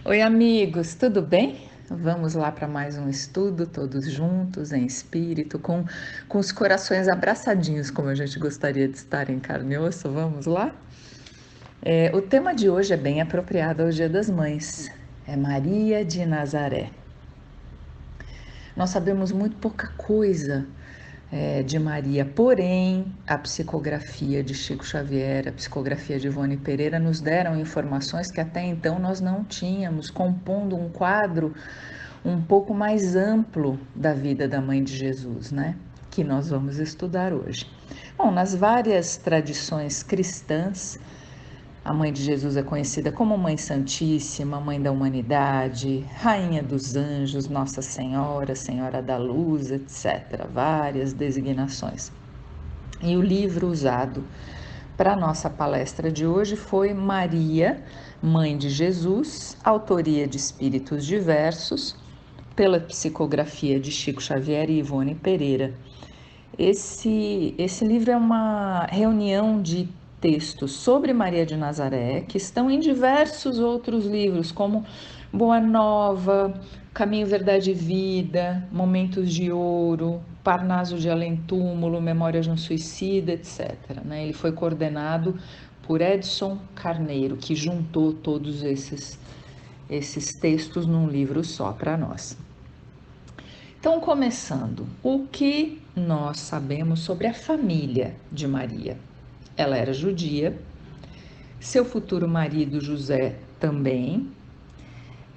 Oi, amigos, tudo bem? Vamos lá para mais um estudo, todos juntos, em espírito, com os corações abraçadinhos, como a gente gostaria de estar em carne e osso. Vamos lá? O tema de hoje é bem apropriado ao Dia das Mães. É Maria de Nazaré. Nós sabemos muito pouca coisa de Maria, porém, a psicografia de Chico Xavier, a psicografia de Ivone Pereira nos deram informações que até então nós não tínhamos, compondo um quadro um pouco mais amplo da vida da Mãe de Jesus, né? Que nós vamos estudar hoje. Bom, nas várias tradições cristãs, a Mãe de Jesus é conhecida como Mãe Santíssima, Mãe da Humanidade, Rainha dos Anjos, Nossa Senhora, Senhora da Luz, etc. Várias designações. E o livro usado para a nossa palestra de hoje foi Maria, Mãe de Jesus, autoria de espíritos diversos, pela psicografia de Chico Xavier e Ivone Pereira. Esse livro é uma reunião de textos sobre Maria de Nazaré que estão em diversos outros livros, como Boa Nova, Caminho, Verdade e Vida, Momentos de Ouro, Parnaso de Além Túmulo, Memórias de um Suicida, etc. Ele foi coordenado por Edson Carneiro, que juntou todos esses textos num livro só para nós. Então, começando, o que nós sabemos sobre a família de Maria? Ela era judia, seu futuro marido José também.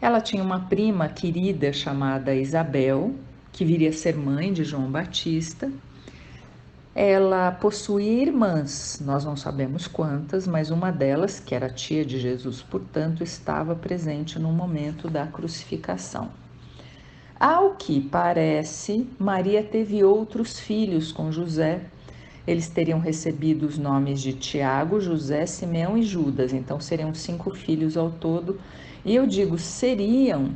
Ela tinha uma prima querida chamada Isabel, que viria a ser mãe de João Batista. Ela possuía irmãs, nós não sabemos quantas, mas uma delas, que era tia de Jesus, portanto, estava presente no momento da crucificação. Ao que parece, Maria teve outros filhos com José. Eles teriam recebido os nomes de Tiago, José, Simeão e Judas, então seriam 5 filhos ao todo. E eu digo seriam,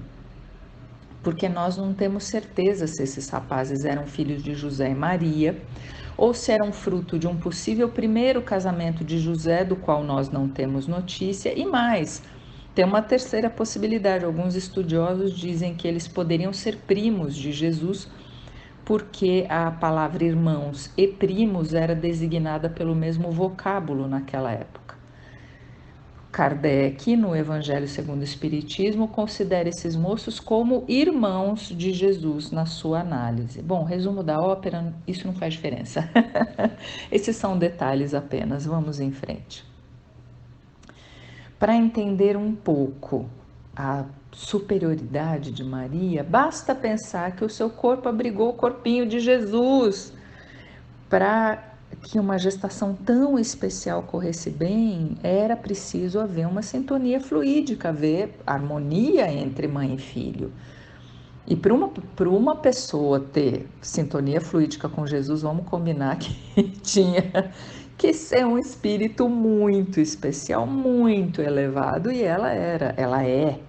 porque nós não temos certeza se esses rapazes eram filhos de José e Maria, ou se eram fruto de um possível primeiro casamento de José, do qual nós não temos notícia, e mais. Tem uma terceira possibilidade. Alguns estudiosos dizem que eles poderiam ser primos de Jesus, porque a palavra irmãos e primos era designada pelo mesmo vocábulo naquela época. Kardec, no Evangelho segundo o Espiritismo, considera esses moços como irmãos de Jesus na sua análise. Bom, resumo da ópera, isso não faz diferença. Esses são detalhes apenas. Vamos em frente. Para entender um pouco a superioridade de Maria, basta pensar que o seu corpo abrigou o corpinho de Jesus. Para que uma gestação tão especial corresse bem, era preciso haver uma sintonia fluídica, haver harmonia entre mãe e filho. E para uma pessoa ter sintonia fluídica com Jesus, vamos combinar que tinha que ser um espírito muito especial, muito elevado, e ela é.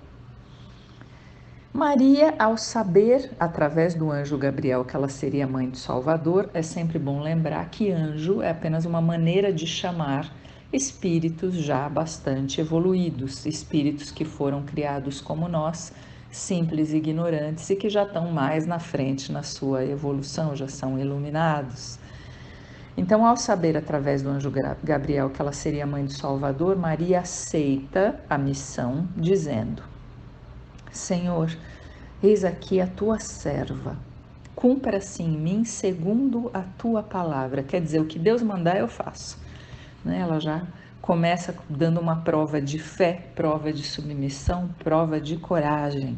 Maria, ao saber, através do anjo Gabriel, que ela seria mãe do Salvador, é sempre bom lembrar que anjo é apenas uma maneira de chamar espíritos já bastante evoluídos, espíritos que foram criados como nós, simples e ignorantes, e que já estão mais na frente na sua evolução, já são iluminados. Então, ao saber através do anjo Gabriel que ela seria mãe do Salvador, Maria aceita a missão, dizendo: Senhor, eis aqui a tua serva, cumpra-se em mim segundo a tua palavra. Quer dizer, o que Deus mandar eu faço. Ela já começa dando uma prova de fé, prova de submissão, prova de coragem.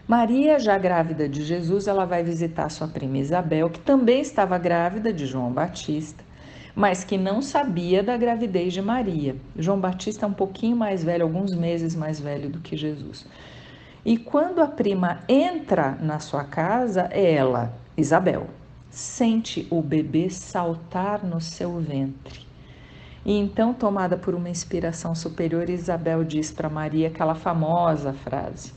Maria, já grávida de Jesus, ela vai visitar sua prima Isabel, que também estava grávida de João Batista, mas que não sabia da gravidez de Maria. João Batista é um pouquinho mais velho, alguns meses mais velho do que Jesus. E quando a prima entra na sua casa, ela, Isabel, sente o bebê saltar no seu ventre. E então, tomada por uma inspiração superior, Isabel diz para Maria aquela famosa frase: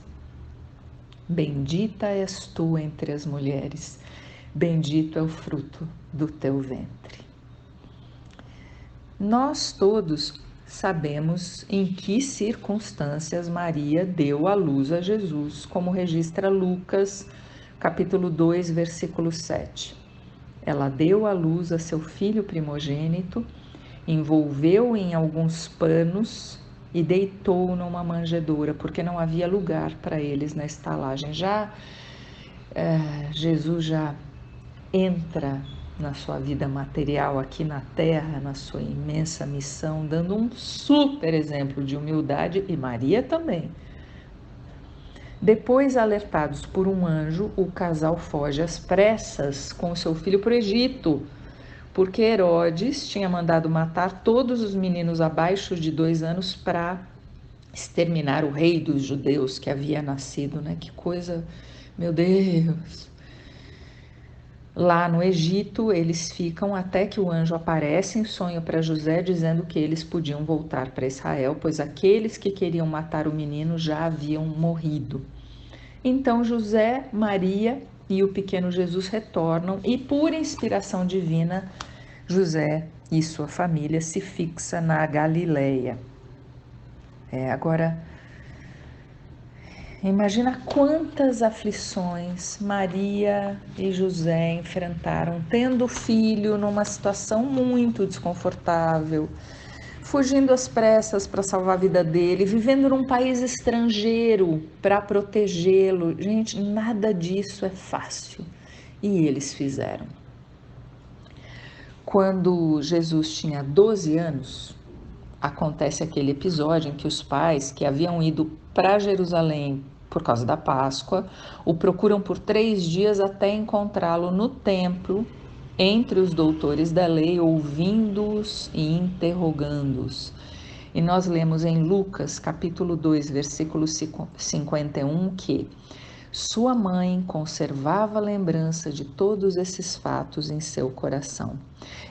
Bendita és tu entre as mulheres, bendito é o fruto do teu ventre. Nós todos sabemos em que circunstâncias Maria deu à luz a Jesus, como registra Lucas, capítulo 2, versículo 7. Ela deu à luz a seu filho primogênito, envolveu-o em alguns panos e deitou-o numa manjedoura, porque não havia lugar para eles na estalagem. Jesus já entra na sua vida material aqui na Terra, na sua imensa missão, dando um super exemplo de humildade, e Maria também. Depois, alertados por um anjo, o casal foge às pressas com seu filho para o Egito, porque Herodes tinha mandado matar todos os meninos abaixo de 2 anos para exterminar o rei dos judeus que havia nascido, né? Que coisa, meu Deus! Lá no Egito, eles ficam até que o anjo aparece em sonho para José, dizendo que eles podiam voltar para Israel, pois aqueles que queriam matar o menino já haviam morrido. Então José, Maria e o pequeno Jesus retornam e, por inspiração divina, José e sua família se fixa na Galileia. Agora, imagina quantas aflições Maria e José enfrentaram, tendo filho numa situação muito desconfortável, fugindo às pressas para salvar a vida dele, vivendo num país estrangeiro para protegê-lo. Gente, nada disso é fácil. E eles fizeram. Quando Jesus tinha 12 anos, acontece aquele episódio em que os pais que haviam ido para Jerusalém por causa da Páscoa o procuram por 3 dias até encontrá-lo no templo, entre os doutores da lei, ouvindo-os e interrogando-os. E nós lemos em Lucas, capítulo 2, versículo 51, que sua mãe conservava a lembrança de todos esses fatos em seu coração.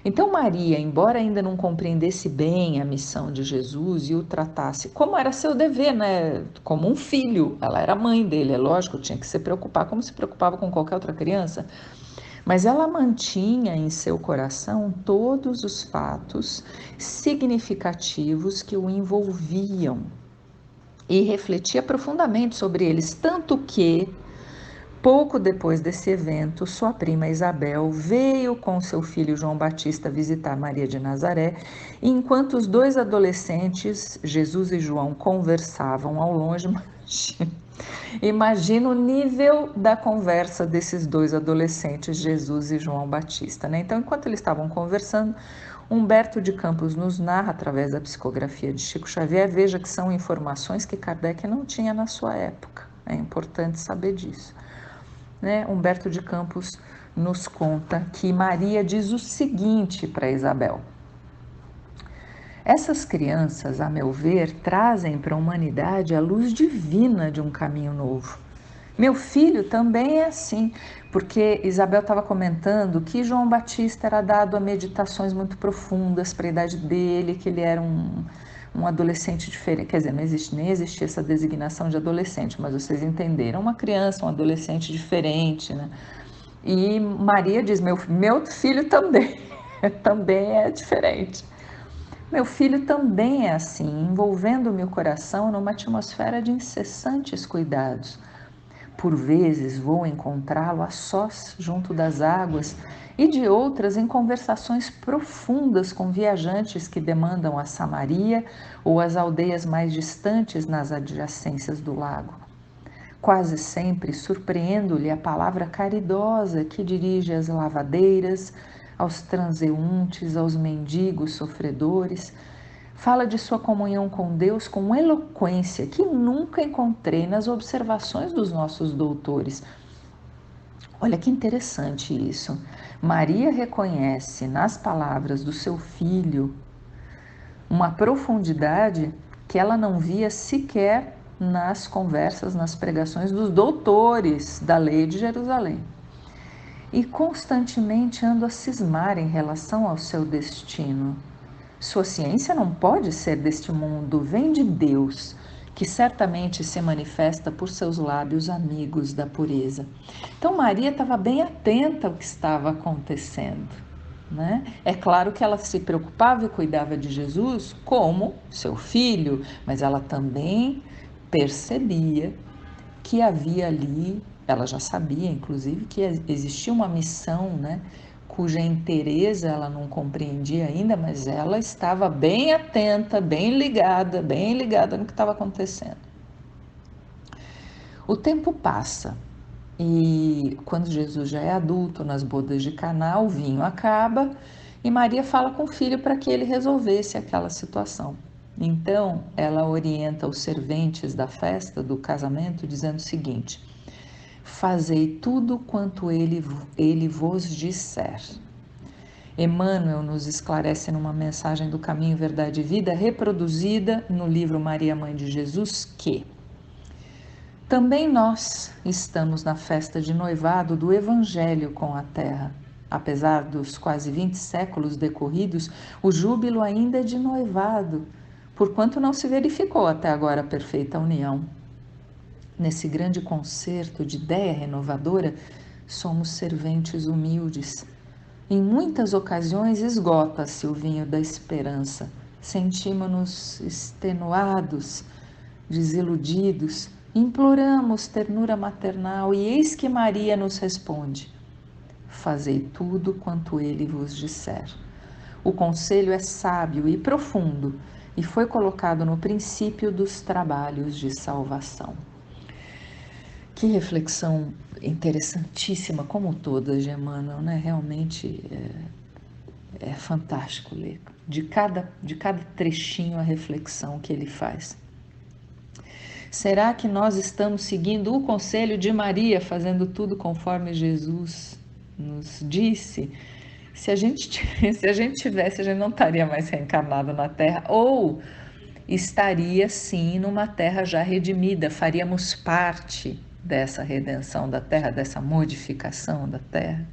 Então Maria, embora ainda não compreendesse bem a missão de Jesus e o tratasse como era seu dever, né? Como um filho, ela era mãe dele, é lógico, tinha que se preocupar como se preocupava com qualquer outra criança. Mas ela mantinha em seu coração todos os fatos significativos que o envolviam e refletia profundamente sobre eles, tanto que, pouco depois desse evento, sua prima Isabel veio com seu filho João Batista visitar Maria de Nazaré, e enquanto os 2 adolescentes, Jesus e João, conversavam ao longe, imagina o nível da conversa desses 2 adolescentes, Jesus e João Batista, né? Então, enquanto eles estavam conversando, Humberto de Campos nos narra, através da psicografia de Chico Xavier, veja que são informações que Kardec não tinha na sua época. É importante saber disso. Né? Humberto de Campos nos conta que Maria diz o seguinte para Isabel: essas crianças, a meu ver, trazem para a humanidade a luz divina de um caminho novo. Meu filho também é assim, porque Isabel estava comentando que João Batista era dado a meditações muito profundas para a idade dele, que ele era um adolescente diferente, quer dizer, nem existia essa designação de adolescente, mas vocês entenderam, uma criança, um adolescente diferente, né? E Maria diz, meu filho também, também é diferente. Meu filho também é assim, envolvendo meu coração numa atmosfera de incessantes cuidados. Por vezes vou encontrá-lo a sós junto das águas e de outras em conversações profundas com viajantes que demandam a Samaria ou as aldeias mais distantes nas adjacências do lago. Quase sempre surpreendo-lhe a palavra caridosa que dirige às lavadeiras, aos transeuntes, aos mendigos sofredores. Fala de sua comunhão com Deus com eloquência que nunca encontrei nas observações dos nossos doutores. Olha que interessante isso. Maria reconhece nas palavras do seu filho uma profundidade que ela não via sequer nas conversas, nas pregações dos doutores da lei de Jerusalém. E constantemente ando a cismar em relação ao seu destino. Sua ciência não pode ser deste mundo, vem de Deus, que certamente se manifesta por seus lábios amigos da pureza. Então Maria estava bem atenta ao que estava acontecendo. né? É claro que ela se preocupava e cuidava de Jesus como seu filho, mas ela também percebia que havia ali, ela já sabia, inclusive, que existia uma missão, né? Cuja inteireza ela não compreendia ainda, mas ela estava bem atenta, bem ligada no que estava acontecendo. O tempo passa e quando Jesus já é adulto, nas bodas de Caná, o vinho acaba e Maria fala com o filho para que ele resolvesse aquela situação. Então, ela orienta os serventes da festa, do casamento, dizendo o seguinte: fazei tudo quanto ele vos disser. Emmanuel nos esclarece numa mensagem do Caminho, Verdade e Vida, reproduzida no livro Maria, Mãe de Jesus, que também nós estamos na festa de noivado do Evangelho com a terra. Apesar dos quase 20 séculos decorridos, o júbilo ainda é de noivado, porquanto não se verificou até agora a perfeita união. Nesse grande concerto de ideia renovadora, somos serventes humildes. Em muitas ocasiões esgota-se o vinho da esperança. Sentimos-nos extenuados, desiludidos, imploramos ternura maternal e eis que Maria nos responde: fazei tudo quanto ele vos disser. O conselho é sábio e profundo e foi colocado no princípio dos trabalhos de salvação. Que reflexão interessantíssima, como todas de Emmanuel, né? Realmente é fantástico ler. De cada trechinho a reflexão que ele faz. Será que nós estamos seguindo o conselho de Maria, fazendo tudo conforme Jesus nos disse? Se a gente tivesse, a gente não estaria mais reencarnado na Terra, ou estaria sim numa Terra já redimida, faríamos parte dessa redenção da Terra, dessa modificação da Terra,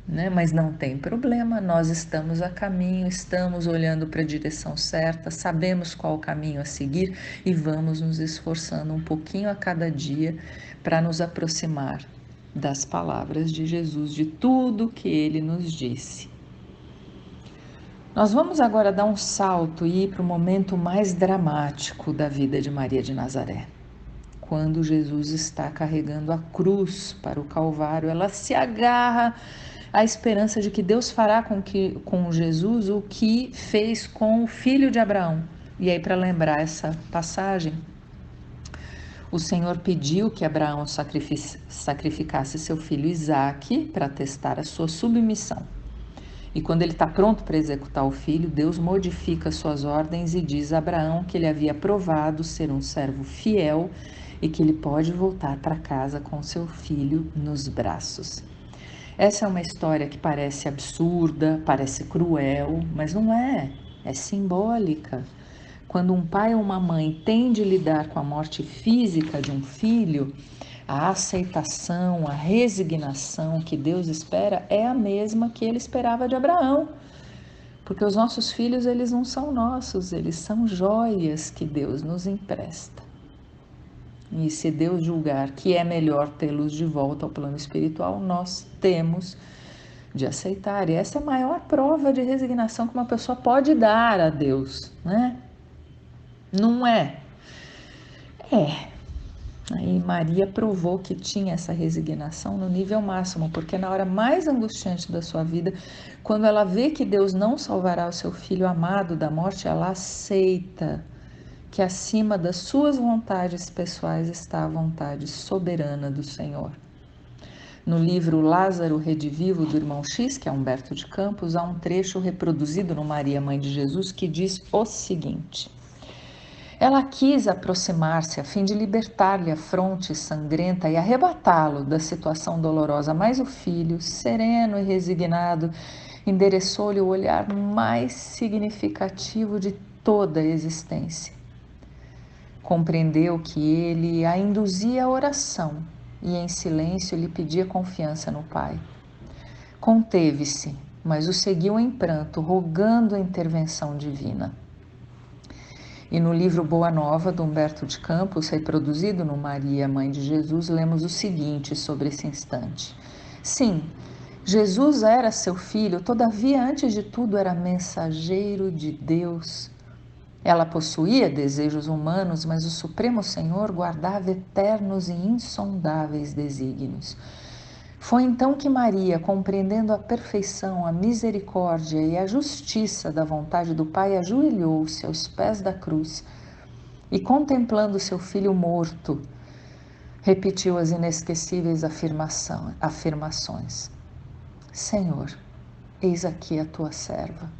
né? Mas não tem problema, nós estamos a caminho, estamos olhando para a direção certa, sabemos qual o caminho a seguir e vamos nos esforçando um pouquinho a cada dia para nos aproximar das palavras de Jesus, de tudo que ele nos disse. Nós vamos agora dar um salto e ir para o momento mais dramático da vida de Maria de Nazaré. Quando Jesus está carregando a cruz para o Calvário, ela se agarra à esperança de que Deus fará com Jesus o que fez com o filho de Abraão. E aí, para lembrar essa passagem, o Senhor pediu que Abraão sacrificasse seu filho Isaque para testar a sua submissão. E quando ele está pronto para executar o filho, Deus modifica suas ordens e diz a Abraão que ele havia provado ser um servo fiel e que ele pode voltar para casa com seu filho nos braços. Essa é uma história que parece absurda, parece cruel, mas não é, é simbólica. Quando um pai ou uma mãe tem de lidar com a morte física de um filho, a aceitação, a resignação que Deus espera é a mesma que ele esperava de Abraão. Porque os nossos filhos, eles não são nossos, eles são joias que Deus nos empresta. E se Deus julgar que é melhor tê-los de volta ao plano espiritual, nós temos de aceitar. E essa é a maior prova de resignação que uma pessoa pode dar a Deus, né? Não é? É. Aí Maria provou que tinha essa resignação no nível máximo, porque na hora mais angustiante da sua vida, quando ela vê que Deus não salvará o seu filho amado da morte, ela aceita que acima das suas vontades pessoais está a vontade soberana do Senhor. No livro Lázaro Redivivo, do irmão X, que é Humberto de Campos, há um trecho reproduzido no Maria, Mãe de Jesus, que diz o seguinte: ela quis aproximar-se a fim de libertar-lhe a fronte sangrenta e arrebatá-lo da situação dolorosa, mas o filho, sereno e resignado, endereçou-lhe o olhar mais significativo de toda a existência. Compreendeu que ele a induzia à oração e em silêncio lhe pedia confiança no Pai. Conteve-se, mas o seguiu em pranto, rogando a intervenção divina. E no livro Boa Nova, do Humberto de Campos, reproduzido no Maria, Mãe de Jesus, lemos o seguinte sobre esse instante. Sim, Jesus era seu filho, todavia, antes de tudo, era mensageiro de Deus. Ela possuía desejos humanos, mas o Supremo Senhor guardava eternos e insondáveis desígnios. Foi então que Maria, compreendendo a perfeição, a misericórdia e a justiça da vontade do Pai, ajoelhou-se aos pés da cruz e, contemplando seu filho morto, repetiu as inesquecíveis afirmações: Senhor, eis aqui a tua serva,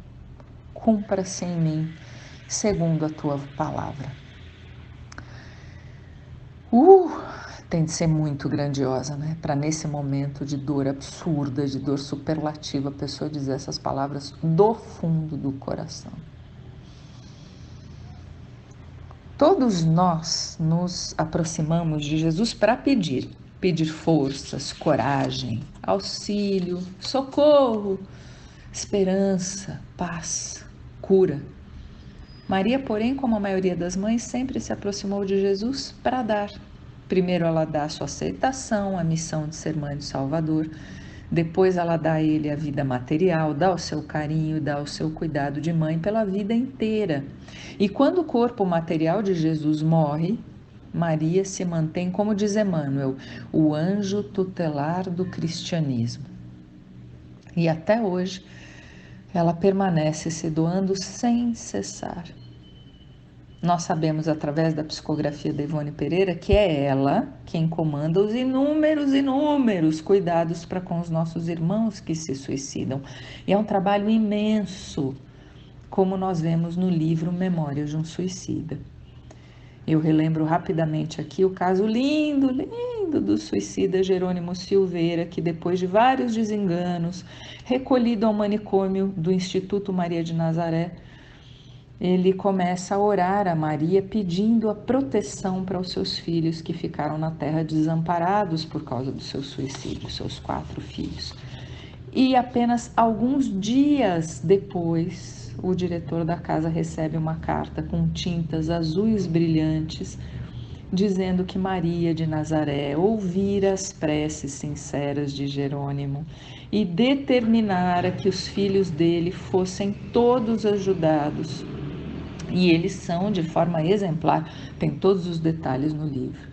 cumpra-se em mim segundo a tua palavra. Tem de ser muito grandiosa, né? Para nesse momento de dor absurda, de dor superlativa, a pessoa dizer essas palavras do fundo do coração. Todos nós nos aproximamos de Jesus para pedir forças, coragem, auxílio, socorro, esperança, paz, cura. Maria, porém, como a maioria das mães, sempre se aproximou de Jesus para dar. Primeiro ela dá a sua aceitação, a missão de ser mãe do Salvador. Depois ela dá a ele a vida material, dá o seu carinho, dá o seu cuidado de mãe pela vida inteira. E quando o corpo material de Jesus morre, Maria se mantém, como diz Emmanuel, o anjo tutelar do cristianismo. E até hoje ela permanece se doando sem cessar. Nós sabemos através da psicografia da Ivone Pereira que é ela quem comanda os inúmeros cuidados para com os nossos irmãos que se suicidam. E é um trabalho imenso, como nós vemos no livro Memórias de um Suicida. Eu relembro rapidamente aqui o caso lindo do suicida Jerônimo Silveira, que depois de vários desenganos, recolhido ao manicômio do Instituto Maria de Nazaré, ele começa a orar a Maria pedindo a proteção para os seus filhos que ficaram na terra desamparados por causa do seu suicídio, seus 4 filhos. E apenas alguns dias depois, o diretor da casa recebe uma carta com tintas azuis brilhantes, dizendo que Maria de Nazaré ouvira as preces sinceras de Jerônimo e determinara que os filhos dele fossem todos ajudados. E eles são de forma exemplar, tem todos os detalhes no livro.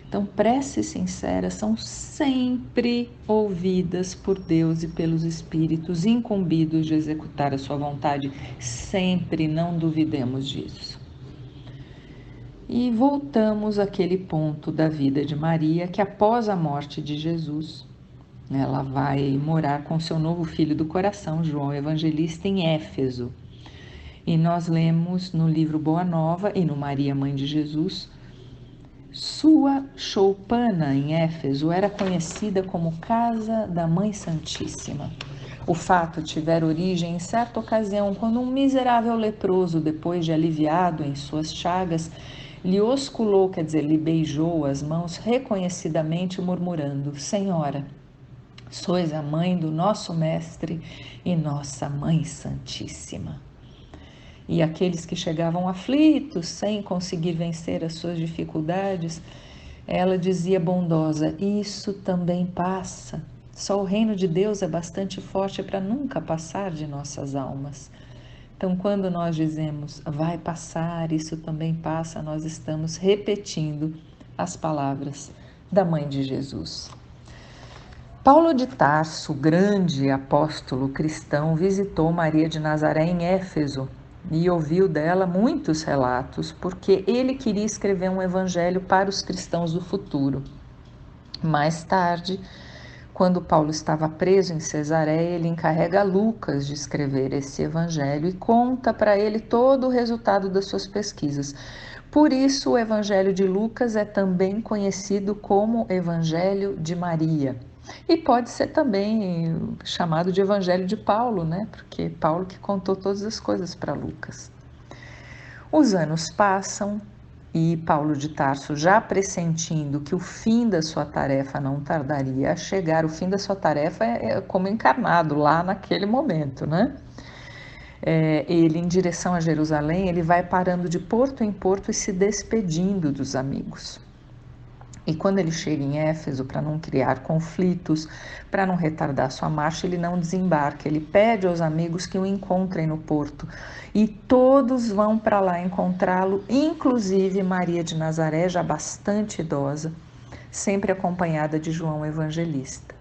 Então, preces sinceras são sempre ouvidas por Deus e pelos espíritos incumbidos de executar a sua vontade. Sempre, não duvidemos disso. E voltamos àquele ponto da vida de Maria, que após a morte de Jesus, ela vai morar com seu novo filho do coração, João Evangelista, em Éfeso. E nós lemos no livro Boa Nova e no Maria, Mãe de Jesus, sua choupana em Éfeso era conhecida como Casa da Mãe Santíssima. O fato tivera origem em certa ocasião, quando um miserável leproso, depois de aliviado em suas chagas, lhe osculou, quer dizer, lhe beijou as mãos reconhecidamente, murmurando: Senhora, sois a mãe do nosso Mestre e nossa Mãe Santíssima. E aqueles que chegavam aflitos, sem conseguir vencer as suas dificuldades, ela dizia bondosa: isso também passa. Só o reino de Deus é bastante forte para nunca passar de nossas almas. Então, quando nós dizemos vai passar, isso também passa, nós estamos repetindo as palavras da Mãe de Jesus. Paulo de Tarso, grande apóstolo cristão, visitou Maria de Nazaré em Éfeso e ouviu dela muitos relatos, porque ele queria escrever um evangelho para os cristãos do futuro. Mais tarde, quando Paulo estava preso em Cesareia, ele encarrega Lucas de escrever esse evangelho e conta para ele todo o resultado das suas pesquisas. Por isso, o evangelho de Lucas é também conhecido como Evangelho de Maria. E pode ser também chamado de Evangelho de Paulo, né? Porque Paulo que contou todas as coisas para Lucas. Os anos passam e Paulo de Tarso, já pressentindo que o fim da sua tarefa não tardaria a chegar, o fim da sua tarefa é como encarnado lá naquele momento, né? Ele, em direção a Jerusalém, ele vai parando de porto em porto e se despedindo dos amigos. E quando ele chega em Éfeso, para não criar conflitos, para não retardar sua marcha, ele não desembarca. Ele pede aos amigos que o encontrem no porto. E todos vão para lá encontrá-lo, inclusive Maria de Nazaré, já bastante idosa, sempre acompanhada de João Evangelista.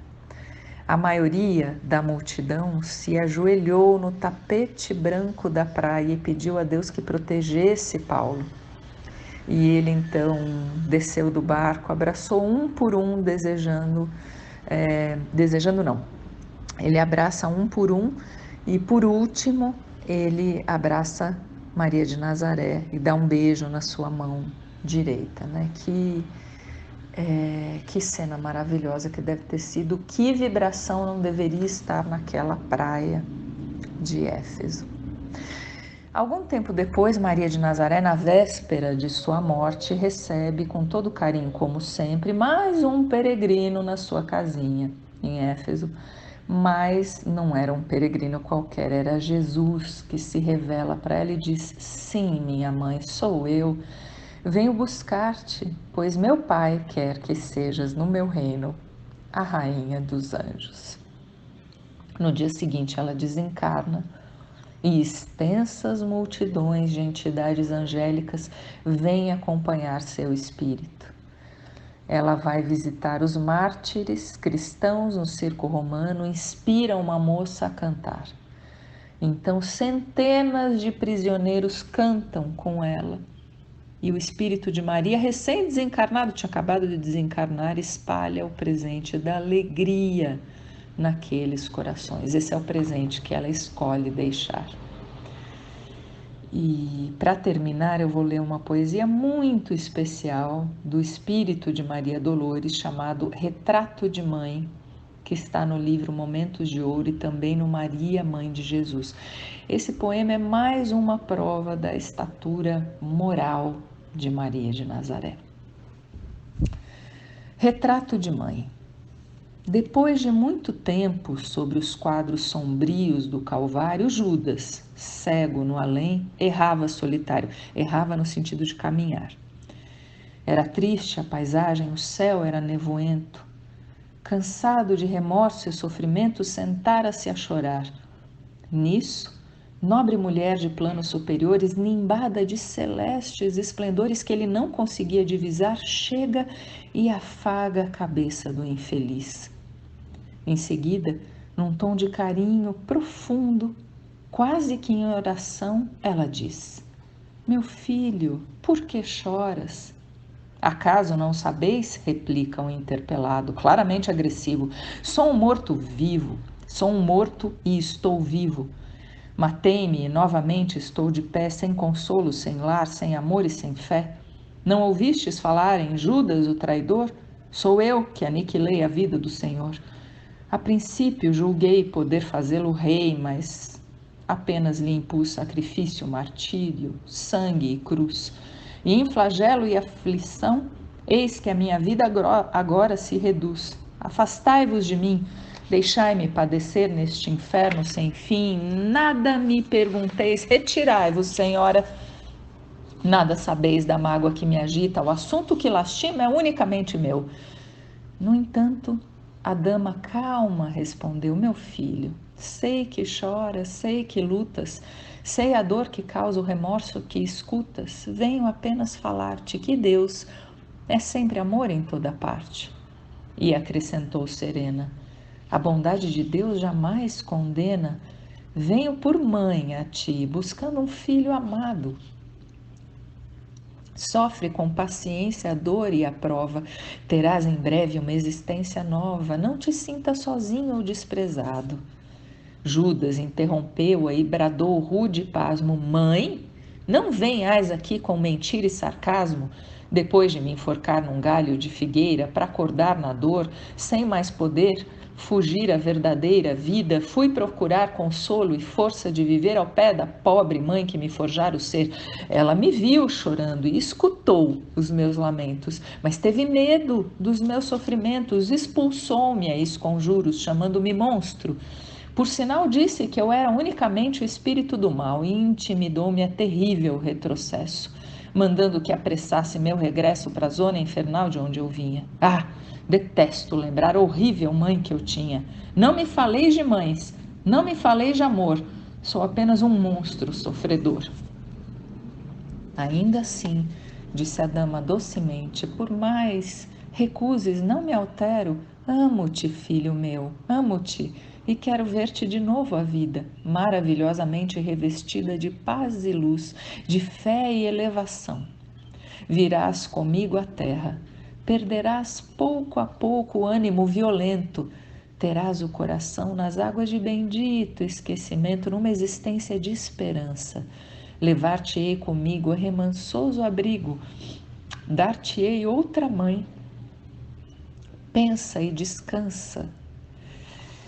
A maioria da multidão se ajoelhou no tapete branco da praia e pediu a Deus que protegesse Paulo. E ele então desceu do barco, abraçou um por um, ele abraça um por um e por último ele abraça Maria de Nazaré e dá um beijo na sua mão direita, né? Que cena maravilhosa que deve ter sido, que vibração não deveria estar naquela praia de Éfeso. Algum tempo depois, Maria de Nazaré, na véspera de sua morte, recebe com todo carinho, como sempre, mais um peregrino na sua casinha em Éfeso. Mas não era um peregrino qualquer, era Jesus que se revela para ela e diz: sim, minha mãe, sou eu. Venho buscar-te, pois meu Pai quer que sejas no meu reino a rainha dos anjos. No dia seguinte, ela desencarna. E extensas multidões de entidades angélicas vêm acompanhar seu espírito. Ela vai visitar os mártires cristãos no circo romano, inspira uma moça a cantar. Então centenas de prisioneiros cantam com ela. E o espírito de Maria, recém-desencarnado, tinha acabado de desencarnar, espalha o presente da alegria naqueles corações. Esse é o presente que ela escolhe deixar. E para terminar, eu vou ler uma poesia muito especial do espírito de Maria Dolores, chamado Retrato de Mãe, que está no livro Momentos de Ouro e também no Maria, Mãe de Jesus. Esse poema é mais uma prova da estatura moral de Maria de Nazaré. Retrato de Mãe. Depois de muito tempo sobre os quadros sombrios do Calvário, Judas, cego no além, errava solitário, errava no sentido de caminhar. Era triste a paisagem, o céu era nevoento. Cansado de remorso e sofrimento, sentara-se a chorar. Nisso, nobre mulher de planos superiores, nimbada de celestes esplendores que ele não conseguia divisar, chega e afaga a cabeça do infeliz. Em seguida, num tom de carinho profundo, quase que em oração, ela diz: meu filho, por que choras? Acaso não sabeis? Replica o interpelado, claramente agressivo. Sou um morto vivo, sou um morto e estou vivo. Matei-me e novamente estou de pé, sem consolo, sem lar, sem amor e sem fé. Não ouvistes falar em Judas, o traidor? Sou eu que aniquilei a vida do Senhor. A princípio julguei poder fazê-lo rei, mas apenas lhe impus sacrifício, martírio, sangue e cruz. E em flagelo e aflição, eis que a minha vida agora se reduz. Afastai-vos de mim, deixai-me padecer neste inferno sem fim. Nada me pergunteis, retirai-vos, Senhora. Nada sabeis da mágoa que me agita, o assunto que lastima é unicamente meu. No entanto, a dama calma respondeu: meu filho, sei que choras, sei que lutas, sei a dor que causa o remorso que escutas. Venho apenas falar-te que Deus é sempre amor em toda parte. E acrescentou serena: a bondade de Deus jamais condena. Venho por mãe a ti, buscando um filho amado. Sofre com paciência a dor e a prova, terás em breve uma existência nova, não te sintas sozinho ou desprezado. Judas interrompeu-a e bradou rude pasmo: mãe, não venhais aqui com mentira e sarcasmo, depois de me enforcar num galho de figueira para acordar na dor, sem mais poder fugir à verdadeira vida, fui procurar consolo e força de viver ao pé da pobre mãe que me forjara o ser. Ela me viu chorando e escutou os meus lamentos, mas teve medo dos meus sofrimentos, expulsou-me a esconjuros, chamando-me monstro. Por sinal, disse que eu era unicamente o espírito do mal e intimidou-me a terrível retrocesso. mandando que apressasse meu regresso para a zona infernal de onde eu vinha. Ah, detesto lembrar a horrível mãe que eu tinha. Não me faleis de mães, não me faleis de amor. Sou apenas um monstro sofredor. Ainda assim, disse a dama docemente, por mais recuses, não me altero. Amo-te, filho meu, amo-te, e quero ver-te de novo à vida, maravilhosamente revestida de paz e luz, de fé e elevação. Virás comigo à terra, perderás pouco a pouco o ânimo violento, terás o coração nas águas de bendito esquecimento, numa existência de esperança. Levar-te-ei comigo a remansoso abrigo, dar-te-ei outra mãe. Pensa e descansa.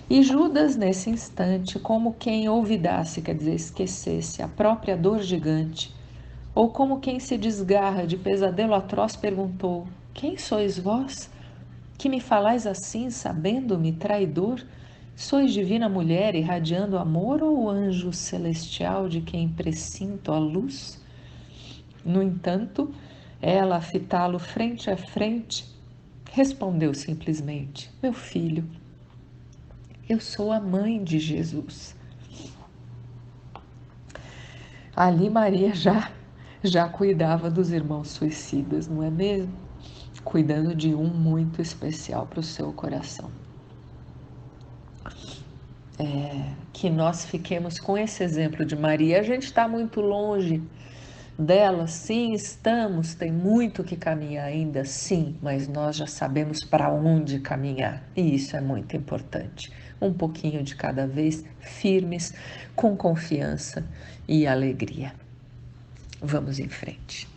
E Judas, nesse instante, como quem olvidasse, quer dizer, esquecesse a própria dor gigante, ou como quem se desgarra de pesadelo atroz, perguntou: Quem sois vós, que me falais assim, sabendo-me traidor? Sois divina mulher irradiando amor ou anjo celestial de quem presinto a luz? No entanto, ela, a fitá-lo frente a frente, respondeu simplesmente: Meu filho, eu sou a mãe de Jesus. Ali Maria já cuidava dos irmãos suicidas, não é mesmo? Cuidando de um muito especial para o seu coração. Que nós fiquemos com esse exemplo de Maria. A gente está muito longe dela, sim, estamos, tem muito que caminhar ainda, sim, mas nós já sabemos para onde caminhar e isso é muito importante. Um pouquinho de cada vez, firmes, com confiança e alegria. Vamos em frente.